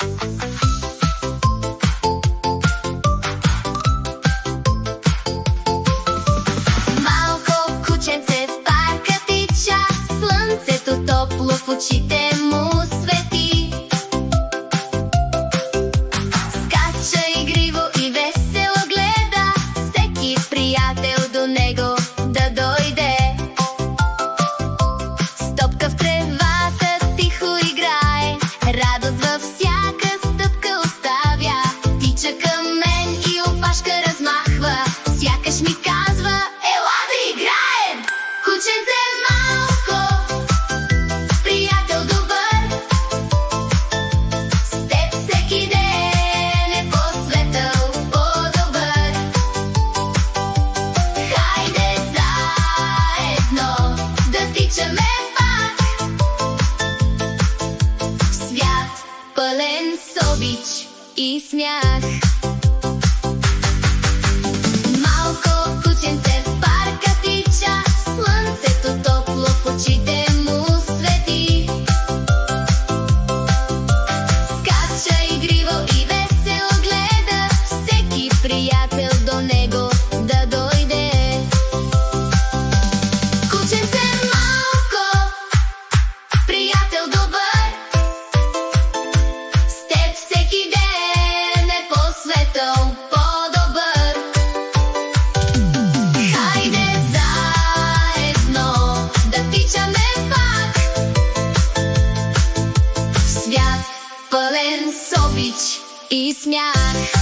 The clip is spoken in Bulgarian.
Малко кученце в парка тича, слънцето топло в очите му свети. Скача игриво и весело гледа, всеки приятел до него да дойде. Стопка в тревата тихо играе, радост във всяка стъпка оставя. Тича към мен и опашка размахва, сякаш ми казва: ела да играем! Кученце малко, приятел добър, с теб всеки ден е по-светъл, по-добър. Хайде заедно да тичаме пак в свят пълен с обич и смях. Малко кученце в парка тича, слънцето топло в очите му свети. Скача игриво и весело гледа, всеки приятел до него да дойде. Кученце малко, приятел добър, с теб всеки ден е по-светъл, по-добър. Хайде заедно да тичаме пак в свят пълен с обич и смях.